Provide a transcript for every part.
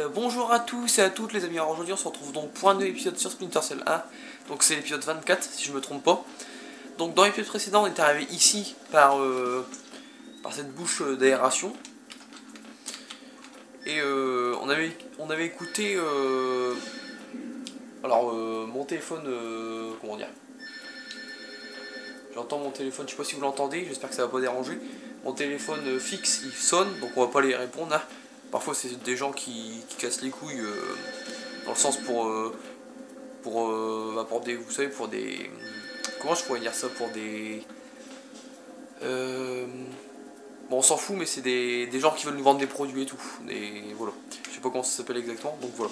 bonjour à tous et à toutes les amis. Alors aujourd'hui on se retrouve donc pour un nouvel épisode sur Splinter Cell 1. Donc c'est l'épisode 24 si je me trompe pas. Donc dans l'épisode précédent on est arrivé ici par cette bouche d'aération. Et on avait écouté mon téléphone, comment dire, j'entends mon téléphone, je sais pas si vous l'entendez, j'espère que ça va pas déranger. Mon téléphone fixe il sonne, donc on va pas les répondre hein. Parfois c'est des gens qui cassent les couilles dans le sens pour des, vous savez, pour des, comment je pourrais dire ça, pour des bon on s'en fout, mais c'est des gens qui veulent nous vendre des produits et tout, et voilà, je sais pas comment ça s'appelle exactement, donc voilà.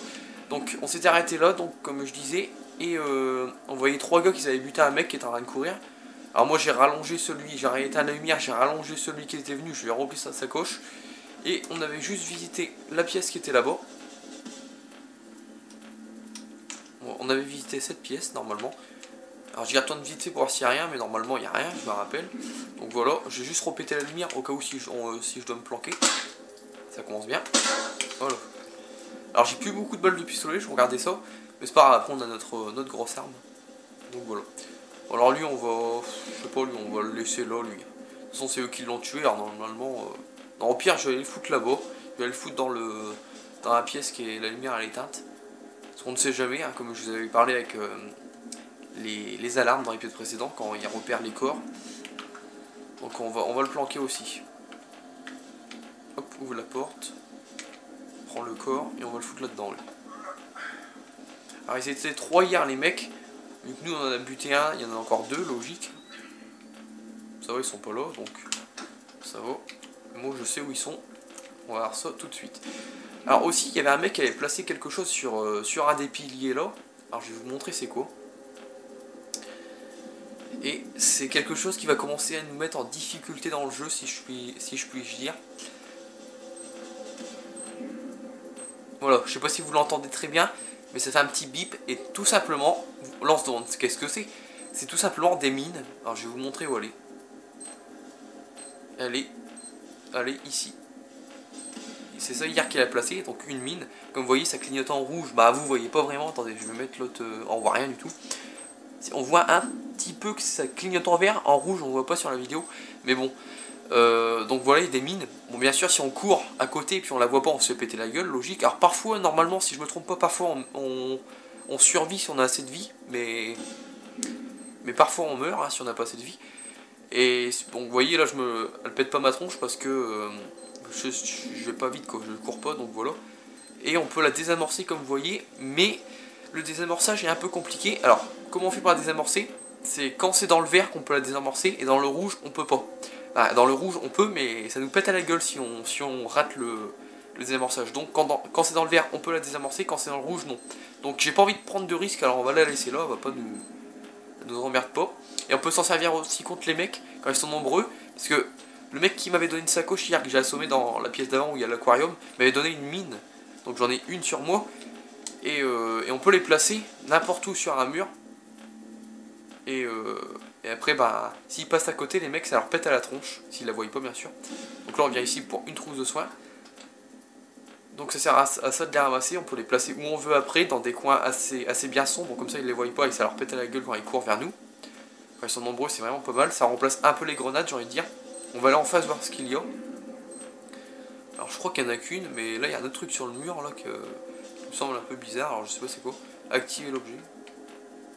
Donc on s'était arrêté là, donc comme je disais, et on voyait trois gars qui avaient buté un mec qui était en train de courir. Alors moi j'ai rallongé celui, j'ai éteint la lumière, j'ai rallongé celui qui était venu, je lui ai rempli sa sacoche. Et on avait juste visité la pièce qui était là-bas. Bon, on avait visité cette pièce normalement. Alors j'y retourne visiter pour voir s'il n'y a rien, mais normalement il n'y a rien, je me rappelle. Donc voilà, j'ai juste repété la lumière au cas où si je dois me planquer. Ça commence bien. Voilà. Alors j'ai plus beaucoup de balles de pistolet, je regardais ça. Mais c'est pas grave, après on a notre grosse arme. Donc voilà. Alors lui on va, je sais pas, lui on va le laisser là lui. De toute façon c'est eux qui l'ont tué, alors normalement... Non, au pire je vais aller le foutre là-bas. Je vais aller le foutre dans la pièce qui est la lumière elle est éteinte. Parce qu'on ne sait jamais, hein, comme je vous avais parlé avec les alarmes dans l'épisode précédent, quand il repère les corps. Donc on va le planquer aussi. Hop, ouvre la porte. Prends le corps et on va le foutre là-dedans. Là. Alors ils étaient trois hier les mecs. Vu que nous on en a buté un, il y en a encore deux, logique. Ça va, ils sont pas là, donc ça va. Moi je sais où ils sont. On va voir ça tout de suite. Alors aussi il y avait un mec qui avait placé quelque chose sur un des piliers là. Alors je vais vous montrer c'est quoi. Et c'est quelque chose qui va commencer à nous mettre en difficulté dans le jeu si je puis dire. Voilà, je sais pas si vous l'entendez très bien, mais ça fait un petit bip et tout simplement, lance demande qu'est-ce que c'est? C'est tout simplement des mines. Alors je vais vous montrer où elle est. Elle est ici. C'est ça hier qu'il a placé, donc une mine. Comme vous voyez, ça clignote en rouge. Bah vous voyez pas vraiment, attendez, je vais mettre l'autre, on voit rien du tout. On voit un petit peu que ça clignote en vert, en rouge on voit pas sur la vidéo. Mais bon, donc voilà, il y a des mines. Bon bien sûr si on court à côté et puis on la voit pas, on se fait péter la gueule, logique. Alors parfois, normalement, si je me trompe pas, parfois on survit si on a assez de vie. Mais parfois on meurt hein, si on n'a pas assez de vie. Et bon, vous voyez là, elle pète pas ma tronche parce que... je vais pas vite quoi, je cours pas, donc voilà. Et on peut la désamorcer comme vous voyez, mais le désamorçage est un peu compliqué. Alors, comment on fait pour la désamorcer? C'est quand c'est dans le vert qu'on peut la désamorcer, et dans le rouge on peut pas. Ah, dans le rouge on peut, mais ça nous pète à la gueule si on rate le désamorçage. Donc quand c'est dans le vert on peut la désamorcer, quand c'est dans le rouge non. Donc j'ai pas envie de prendre de risque, alors on va la laisser là, on va pas nous emmerde pas. Et on peut s'en servir aussi contre les mecs quand ils sont nombreux, parce que le mec qui m'avait donné une sacoche hier que j'ai assommé dans la pièce d'avant où il y a l'aquarium m'avait donné une mine, donc j'en ai une sur moi, et on peut les placer n'importe où sur un mur, et après bah s'ils passent à côté les mecs ça leur pète à la tronche, s'ils la voient pas bien sûr. Donc là on vient ici pour une trousse de soins, donc ça sert à ça de les ramasser, on peut les placer où on veut après, dans des coins assez bien sombres, comme ça ils les voient pas et ça leur pète à la gueule quand ils courent vers nous. Quand ils sont nombreux c'est vraiment pas mal, ça remplace un peu les grenades j'ai envie de dire. On va aller en face voir ce qu'il y a. Alors je crois qu'il n'y en a qu'une, mais là il y a un autre truc sur le mur là qui me semble un peu bizarre, alors je sais pas c'est quoi. Activer l'objet.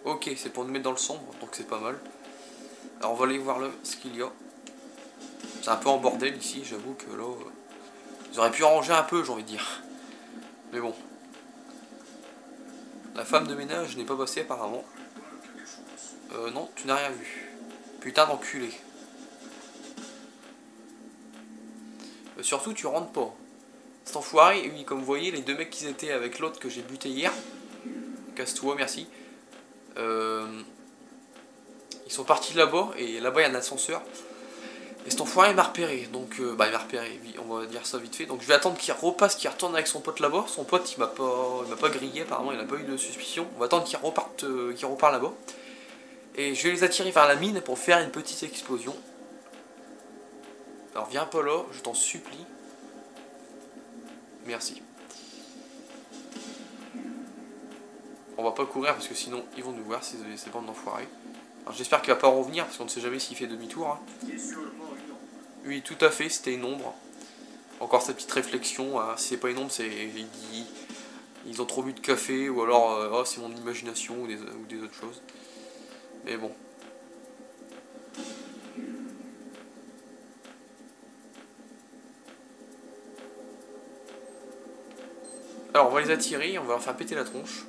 Ok, c'est pour nous mettre dans le sombre, donc c'est pas mal. Alors on va aller voir là ce qu'il y a. C'est un peu en bordel ici, j'avoue que là... ils auraient pu ranger un peu j'ai envie de dire. Mais bon. La femme de ménage n'est pas passée apparemment. Non, tu n'as rien vu. Putain d'enculé. Surtout tu rentres pas. Cet enfoiré, oui, comme vous voyez, les deux mecs qui étaient avec l'autre que j'ai buté hier. Casse-toi, merci. Ils sont partis là-bas, et là-bas il y a un ascenseur. Et cet enfoiré m'a repéré, donc bah il m'a repéré, on va dire ça vite fait. Donc je vais attendre qu'il repasse, qu'il retourne avec son pote là-bas. Son pote il m'a pas grillé, apparemment il n'a pas eu de suspicion. On va attendre qu'il reparte là-bas. Et je vais les attirer vers la mine pour faire une petite explosion. Alors viens pas là, je t'en supplie. Merci. on va pas courir parce que sinon ils vont nous voir, ces bandes d'enfoirés. Alors j'espère qu'il va pas revenir parce qu'on ne sait jamais s'il fait demi-tour. Hein. Oui, tout à fait, c'était une ombre. Encore sa petite réflexion, hein. Si c'est pas une ombre, c'est ils ont trop bu de café ou alors oh, c'est mon imagination ou des autres choses. Mais bon. Alors on va les attirer, on va leur faire péter la tronche.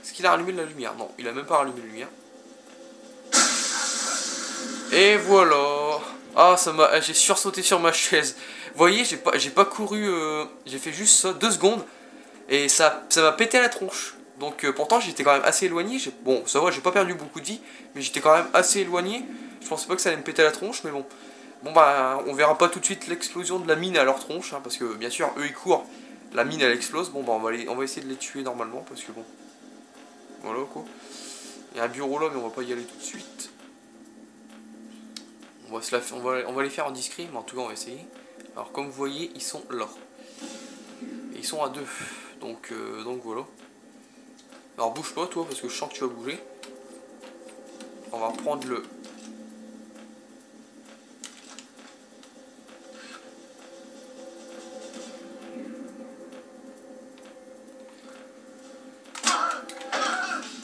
Est-ce qu'il a rallumé de la lumière? Non, il a même pas rallumé de lumière. Et voilà. Ah, j'ai sursauté sur ma chaise. Vous voyez, j'ai pas couru, j'ai fait juste ça, 2 secondes. Et ça m'a pété la tronche. Donc pourtant j'étais quand même assez éloigné. Bon, ça va, j'ai pas perdu beaucoup de vie, mais j'étais quand même assez éloigné. Je pensais pas que ça allait me péter la tronche, mais bon. Bon bah, on verra pas tout de suite l'explosion de la mine à leur tronche, hein, parce que bien sûr, eux ils courent. La mine elle explose. Bon bah, on va essayer de les tuer normalement, parce que bon. Voilà quoi. Il y a un bureau là, mais on va pas y aller tout de suite. On va les faire en discret, mais en tout cas on va essayer. Alors comme vous voyez, ils sont là. Et ils sont à 2. Donc voilà. Alors bouge pas toi, parce que je sens que tu vas bouger. On va prendre le...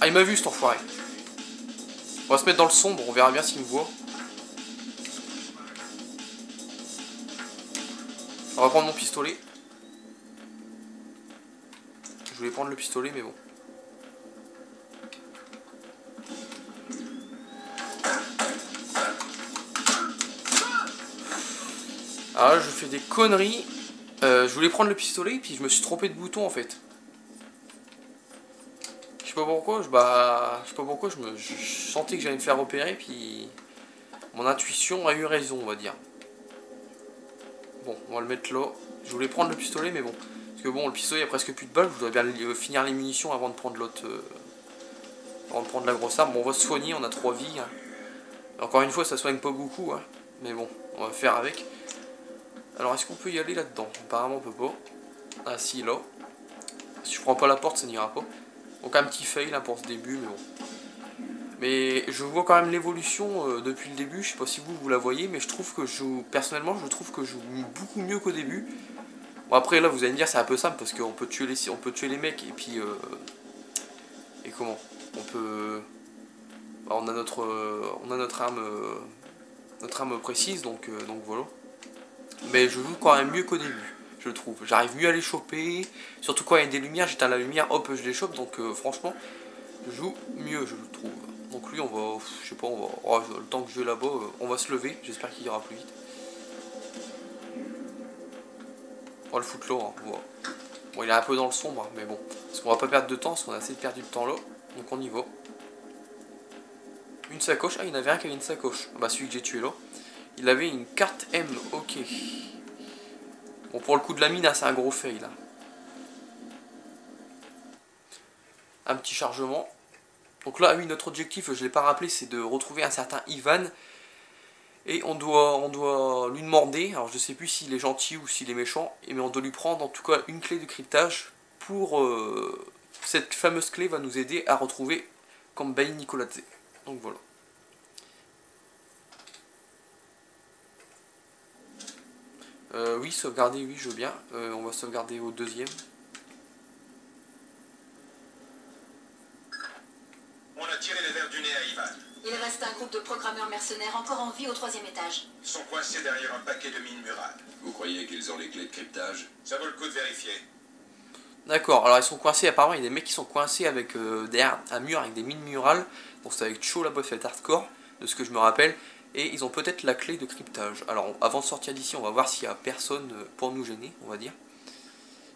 Ah, il m'a vu cet enfoiré. On va se mettre dans le sombre, on verra bien s'il me voit. On va prendre mon pistolet. Je voulais prendre le pistolet, mais bon. Ah, je fais des conneries. Je voulais prendre le pistolet, puis je me suis trompé de bouton en fait. Je sais pas pourquoi, je sentais que j'allais me faire repérer, puis mon intuition a eu raison, on va dire. Bon, on va le mettre là. Je voulais prendre le pistolet, mais bon. Parce que bon, le pistolet, il y a presque plus de balles. Je voudrais bien finir les munitions avant de prendre l'autre... avant de prendre la grosse arme. Bon, on va se soigner, on a 3 vies. Hein. Encore une fois, ça soigne pas beaucoup. Hein. Mais bon, on va faire avec. Alors, est-ce qu'on peut y aller là-dedans? Apparemment, on peut pas. Ah, si, là. Si je prends pas la porte, ça n'ira pas. Donc, un petit fail là, pour ce début, mais bon. Mais je vois quand même l'évolution depuis le début. Je sais pas si vous la voyez, mais je trouve que personnellement, je trouve que je joue beaucoup mieux qu'au début. Bon, après, là, vous allez me dire, c'est un peu simple parce qu'on peut tuer les mecs et puis. Et comment? On peut. Bah, on a notre arme précise, donc voilà. Mais je joue quand même mieux qu'au début, je trouve. J'arrive mieux à les choper. Surtout quand il y a des lumières, j'éteins la lumière, hop, je les chope. Donc franchement, je joue mieux, je trouve. Donc lui, on va, je sais pas, le temps que je vais là-bas, on va se lever. J'espère qu'il ira plus vite. On va le foutre là, hein. Bon, il est un peu dans le sombre, mais bon. Parce qu'on va pas perdre de temps, parce qu'on a assez perdu de temps là. Donc on y va. Une sacoche. Ah, il y en avait un qui avait une sacoche. Bah, celui que j'ai tué là. Il avait une carte M. Ok. Bon, pour le coup de la mine, hein, c'est un gros fail là. Un petit chargement. Donc là, oui, notre objectif, je ne l'ai pas rappelé, c'est de retrouver un certain Ivan. Et on doit lui demander, alors je sais plus s'il est gentil ou s'il est méchant, mais on doit lui prendre en tout cas une clé de cryptage pour... cette fameuse clé va nous aider à retrouver Kambei Nicoladze. Donc voilà. Oui, sauvegarder, oui, je veux bien. On va sauvegarder au 2e. On a tiré les verres du nez à Ivan. Il reste un groupe de programmeurs mercenaires encore en vie au 3e étage. Ils sont coincés derrière un paquet de mines murales. Vous croyez qu'ils ont les clés de cryptage? Ça vaut le coup de vérifier. D'accord, alors ils sont coincés, apparemment il y a des mecs qui sont coincés avec derrière un mur avec des mines murales. Donc c'est avec Cho là-bas, fait hardcore, de ce que je me rappelle. Et ils ont peut-être la clé de cryptage. Alors avant de sortir d'ici, on va voir s'il n'y a personne pour nous gêner, on va dire.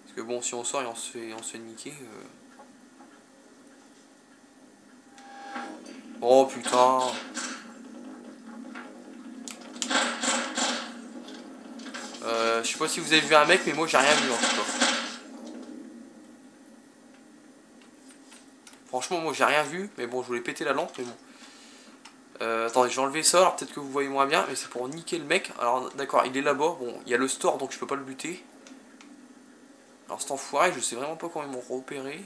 Parce que bon, si on sort et on se fait niquer... Oh putain. Je sais pas si vous avez vu un mec, mais moi j'ai rien vu en tout cas. Franchement, moi j'ai rien vu, mais bon, je voulais péter la lampe, mais bon. Attendez, j'ai enlevé ça, alors peut-être que vous voyez moins bien, mais c'est pour niquer le mec. Alors d'accord, il est là-bas, bon, il y a le store, donc je peux pas le buter. Alors cet enfoiré, je sais vraiment pas comment ils m'ont repéré.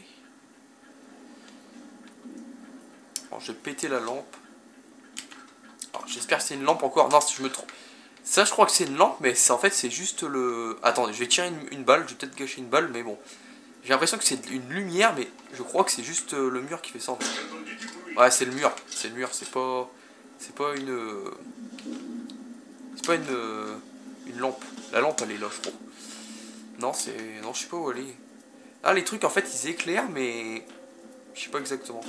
Alors je vais péter la lampe. J'espère que c'est une lampe encore. Non, si je me trompe. Ça, je crois que c'est une lampe, mais en fait, c'est juste le... Attendez, je vais tirer une balle. Je vais peut-être gâcher une balle, mais bon. J'ai l'impression que c'est une lumière, mais je crois que c'est juste le mur qui fait ça. En fait. Ouais, c'est le mur. C'est le mur, c'est pas une... C'est pas une lampe. La lampe, elle est là, je crois. Non, c'est... Non, je sais pas où elle est. Ah, les trucs, en fait, ils éclairent, mais... Je sais pas exactement.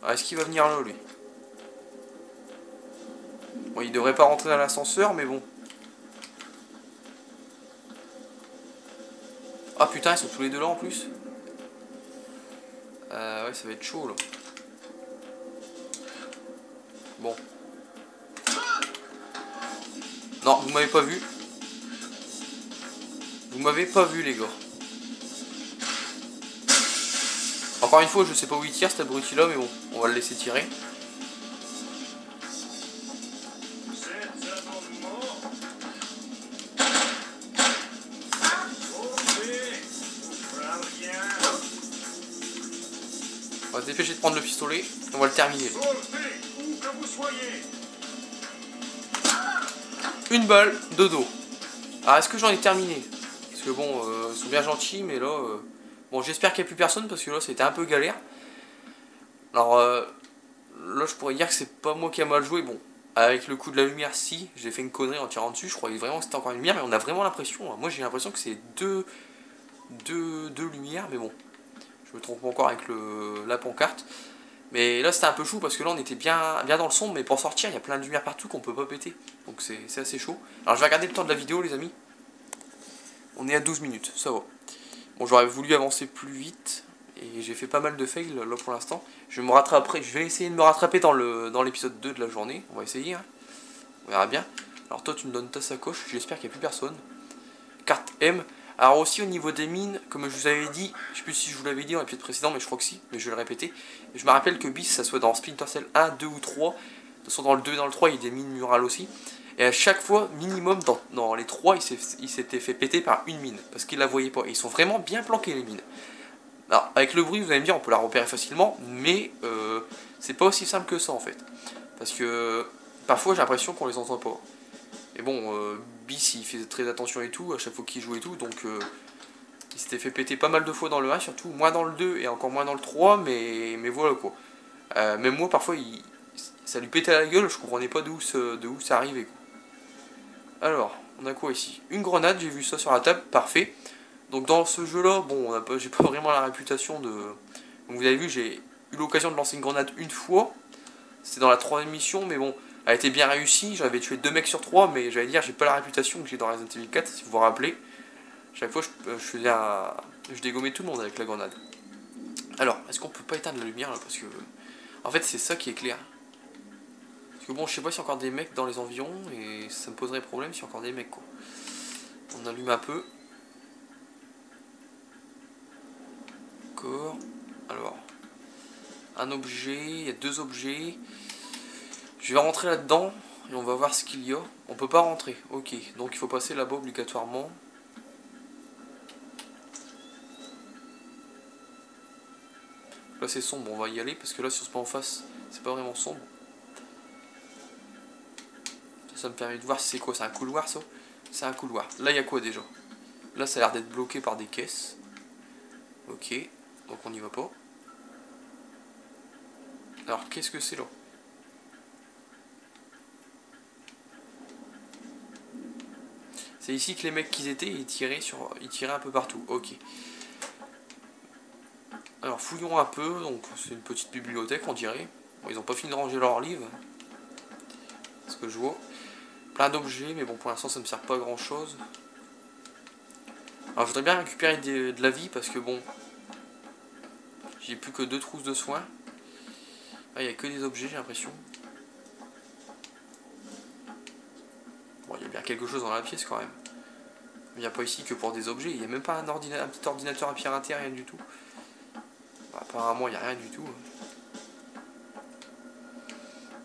Ah, est-ce qu'il va venir là, lui? Bon, il devrait pas rentrer dans l'ascenseur, mais bon. Ah putain, ils sont tous les deux là en plus. Ouais, ça va être chaud là. Bon. Non, vous m'avez pas vu. Vous m'avez pas vu, les gars. Encore une fois, je sais pas où il tire cet abruti là, mais bon, on va le laisser tirer. On va se dépêcher de prendre le pistolet et on va le terminer. Une balle de dos. Alors est-ce que j'en ai terminé? Parce que bon, ils sont bien gentils, mais là... Bon, j'espère qu'il n'y a plus personne parce que là c'était un peu galère. Alors là je pourrais dire que c'est pas moi qui a mal joué. Bon, avec le coup de la lumière, si, j'ai fait une connerie en tirant dessus. Je croyais vraiment que c'était encore une lumière, mais on a vraiment l'impression... Moi j'ai l'impression que c'est deux lumières, mais bon. Je me trompe pas encore avec la pancarte. Mais là c'était un peu chaud parce que là on était bien dans le sombre, mais pour sortir il y a plein de lumière partout qu'on peut pas péter. Donc c'est assez chaud. Alors je vais regarder le temps de la vidéo les amis. On est à 12 minutes, ça va. Bon, j'aurais voulu avancer plus vite. Et j'ai fait pas mal de fails là pour l'instant. Je vais essayer de me rattraper dans l'épisode 2 de la journée. On va essayer, hein. On verra bien. Alors toi tu me donnes ta sacoche, j'espère qu'il n'y a plus personne. Carte M. Alors aussi au niveau des mines, comme je vous avais dit, je sais plus si je vous l'avais dit dans l'épisode précédent, mais je crois que si, mais je vais le répéter. Je me rappelle que bis, ça soit dans Splinter Cell 1, 2 ou 3. De toute façon dans le 2 et dans le 3, il y a des mines murales aussi. Et à chaque fois, minimum, dans les 3, il s'était fait péter par une mine. Parce qu'il la voyait pas. Et ils sont vraiment bien planqués les mines. Alors avec le bruit, vous allez me dire, on peut la repérer facilement. Mais c'est pas aussi simple que ça en fait. Parce que parfois j'ai l'impression qu'on les entend pas. Et bon, Bis il faisait très attention et tout, à chaque fois qu'il jouait et tout, donc il s'était fait péter pas mal de fois dans le 1, surtout moins dans le 2 et encore moins dans le 3, mais voilà quoi. Même moi parfois ça lui pétait à la gueule, je comprenais pas d'où ça arrivait quoi. Alors, on a quoi ici? Une grenade, j'ai vu ça sur la table, parfait. Donc dans ce jeu là, bon, j'ai pas vraiment la réputation de... Donc vous avez vu, j'ai eu l'occasion de lancer une grenade une fois, c'était dans la 3ème mission, mais bon... Elle a été bien réussie, j'avais tué 2 mecs sur 3, mais j'allais dire, j'ai pas la réputation que j'ai dans Resident Evil 4, si vous vous rappelez. Chaque fois, je dégommais tout le monde avec la grenade. Alors, est-ce qu'on peut pas éteindre la lumière là? Parce que, en fait, c'est ça qui est clair. Parce que bon, je sais pas s'il y a encore des mecs dans les environs, et ça me poserait problème s'il y a encore des mecs, quoi. On allume un peu. D'accord. Alors, un objet, il y a 2 objets. Je vais rentrer là-dedans et on va voir ce qu'il y a. On peut pas rentrer, ok. Donc il faut passer là-bas obligatoirement. Là c'est sombre, on va y aller parce que là si on se met en face, c'est pas vraiment sombre. Ça me permet de voir si c'est quoi, c'est un couloir ça? C'est un couloir. Là il y a quoi déjà? Là ça a l'air d'être bloqué par des caisses. Ok, donc on n'y va pas. Alors qu'est-ce que c'est là? C'est ici que les mecs qu'ils étaient, ils tiraient un peu partout. Ok. Alors fouillons un peu. Donc c'est une petite bibliothèque, on dirait. Bon, ils n'ont pas fini de ranger leurs livres. Ce que je vois. Plein d'objets, mais bon pour l'instant ça me sert pas à grand chose. Alors je voudrais bien récupérer de la vie parce que bon, j'ai plus que 2 trousses de soins. Ah, il n'y a que des objets, j'ai l'impression. Bon, il y a bien quelque chose dans la pièce quand même. Il n'y a pas ici que pour des objets. Il n'y a même pas un petit ordinateur à pirater, rien du tout. Bah, apparemment, il n'y a rien du tout.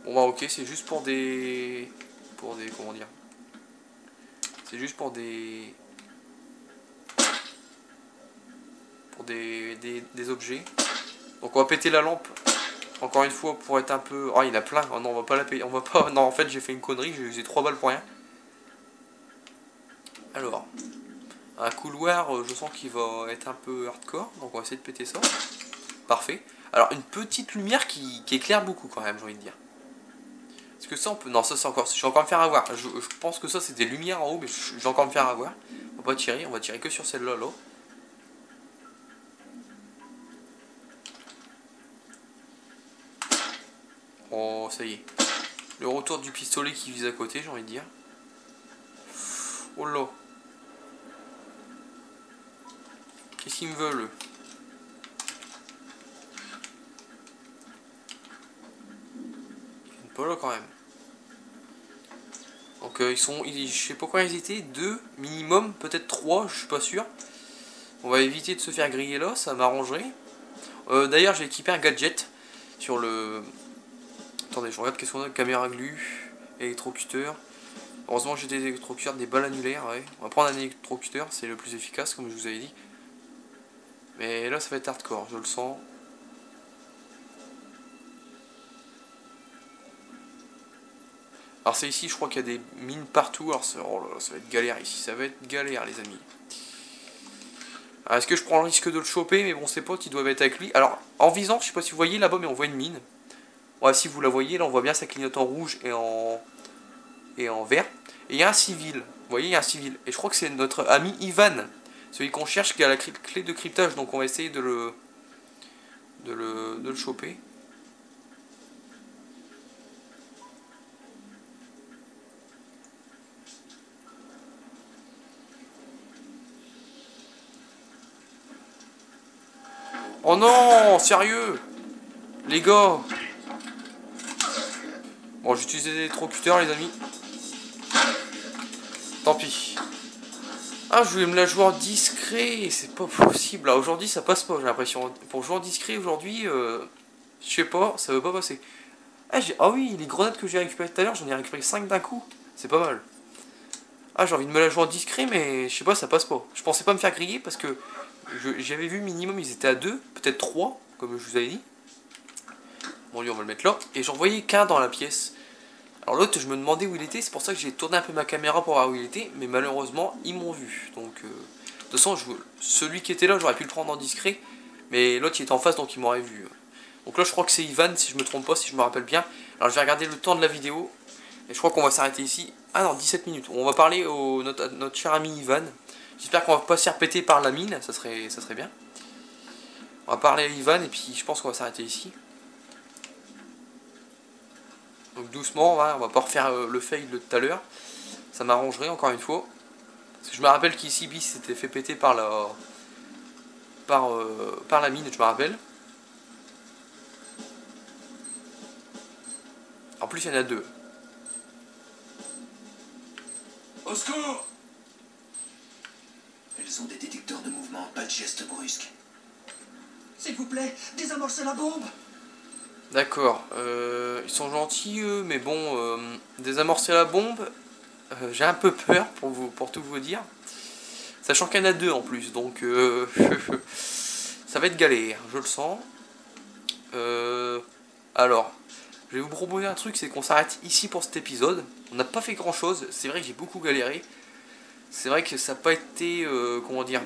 Bon bah ok, c'est juste pour des... Comment dire? C'est juste pour des des objets. Donc on va péter la lampe. Encore une fois pour être un peu... Oh il y en a plein. Oh non on va pas la péter. On va pas... Non en fait j'ai fait une connerie. J'ai usé 3 balles pour rien. Alors. Un couloir je sens qu'il va être un peu hardcore. Donc on va essayer de péter ça. Parfait. Alors une petite lumière qui éclaire beaucoup quand même j'ai envie de dire. Est-ce que ça on peut... Non ça c'est encore... Je vais encore me faire avoir. Je pense que ça c'est des lumières en haut mais je vais encore me faire avoir. On va pas tirer. On va tirer que sur celle-là là. Oh, ça y est. Le retour du pistolet qui vise à côté, j'ai envie de dire. Oh là. Qu'est-ce qu'ils me veulent? Ils viennent pas là quand même. Donc ils sont... je sais pas combien ils étaient. 2 minimum, peut-être 3, je suis pas sûr. On va éviter de se faire griller là, ça m'arrangerait. D'ailleurs, j'ai équipé un gadget sur le... Attendez, je regarde qu'est-ce qu'on a. Caméra glu, électrocuteur. Heureusement j'ai des électrocuteurs, des balles annulaires. Ouais. On va prendre un électrocuteur, c'est le plus efficace comme je vous avais dit. Mais là ça va être hardcore, je le sens. Alors c'est ici, je crois qu'il y a des mines partout. Alors oh là là, ça va être galère ici, ça va être galère les amis. Est-ce que je prends le risque de le choper? Mais bon, ses potes ils doivent être avec lui. Alors en visant, je sais pas si vous voyez là-bas, mais on voit une mine. Ouais, si vous la voyez, là on voit bien ça clignote en rouge et en vert. Et il y a un civil, vous voyez, il y a un civil. Et je crois que c'est notre ami Ivan, celui qu'on cherche qui a la clé de cryptage. Donc on va essayer de le choper. Oh non, sérieux les gars. Bon, j'utilise des électrocuteurs les amis. Tant pis. Ah, je voulais me la jouer en discret. C'est pas possible. Aujourd'hui, ça passe pas, j'ai l'impression. Pour jouer en discret, aujourd'hui, je sais pas, ça veut pas passer. Ah oui, les grenades que j'ai récupérées tout à l'heure, j'en ai récupéré 5 d'un coup. C'est pas mal. Ah, j'ai envie de me la jouer en discret, mais je sais pas, ça passe pas. Je pensais pas me faire griller parce que j'avais vu minimum, ils étaient à 2, peut-être 3, comme je vous avais dit. Bon, lui, on va le mettre là. Et j'en voyais qu'un dans la pièce. Alors l'autre, je me demandais où il était, c'est pour ça que j'ai tourné un peu ma caméra pour voir où il était, mais malheureusement, ils m'ont vu. Donc, de toute façon, celui qui était là, j'aurais pu le prendre en discret, mais l'autre, il était en face, donc il m'aurait vu. Donc là, je crois que c'est Ivan, si je me trompe pas, si je me rappelle bien. Alors, je vais regarder le temps de la vidéo, et je crois qu'on va s'arrêter ici. Ah non, 17 minutes. On va parler à notre cher ami Ivan. J'espère qu'on va pas se faire péter par la mine, ça serait bien. On va parler à Ivan, et puis je pense qu'on va s'arrêter ici. Donc doucement, hein, on va pas refaire le fail de tout à l'heure. Ça m'arrangerait encore une fois. Parce que je me rappelle qu'ici Bis s'était fait péter par la mine, je me rappelle. En plus il y en a 2. Au secours! Elles ont des détecteurs de mouvement, pas de gestes brusques. S'il vous plaît, désamorcez la bombe. D'accord, ils sont gentils eux, mais bon, désamorcer la bombe, j'ai un peu peur pour tout vous dire. Sachant qu'il y en a 2 en plus, donc ça va être galère, je le sens. Alors, je vais vous proposer un truc, c'est qu'on s'arrête ici pour cet épisode. On n'a pas fait grand chose, c'est vrai que j'ai beaucoup galéré. C'est vrai que ça n'a pas été, comment dire,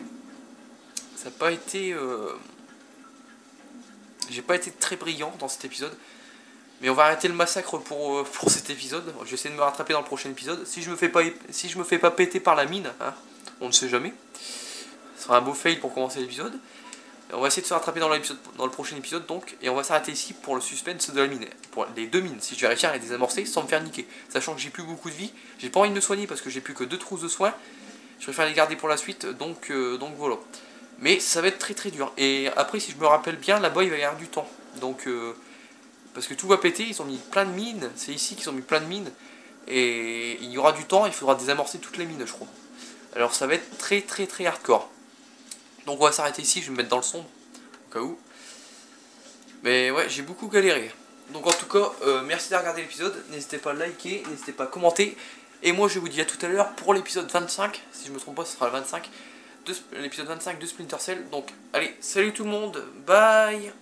ça n'a pas été... J'ai pas été très brillant dans cet épisode. Mais on va arrêter le massacre pour cet épisode. Je vais essayer de me rattraper dans le prochain épisode. Si je me fais pas péter par la mine, hein, on ne sait jamais. Ce sera un beau fail pour commencer l'épisode. On va essayer de se rattraper dans le prochain épisode donc. Et on va s'arrêter ici pour le suspense de la mine. Pour les 2 mines. Si je vais réussir à les désamorcer sans me faire niquer. Sachant que j'ai plus beaucoup de vie. J'ai pas envie de me soigner parce que j'ai plus que 2 trousses de soins. Je préfère les garder pour la suite. Donc voilà. Mais ça va être très très dur. Et après, si je me rappelle bien, là-bas, il va y avoir du temps. Donc, parce que tout va péter, ils ont mis plein de mines. C'est ici qu'ils ont mis plein de mines. Et il y aura du temps, il faudra désamorcer toutes les mines, je crois. Alors, ça va être très très très hardcore. Donc, on va s'arrêter ici, je vais me mettre dans le sombre, au cas où. Mais ouais, j'ai beaucoup galéré. Donc, en tout cas, merci d'avoir regardé l'épisode. N'hésitez pas à liker, n'hésitez pas à commenter. Et moi, je vous dis à tout à l'heure pour l'épisode 25. Si je me trompe pas, ce sera le 25. l'épisode 25 de Splinter Cell. Donc allez, salut tout le monde, bye.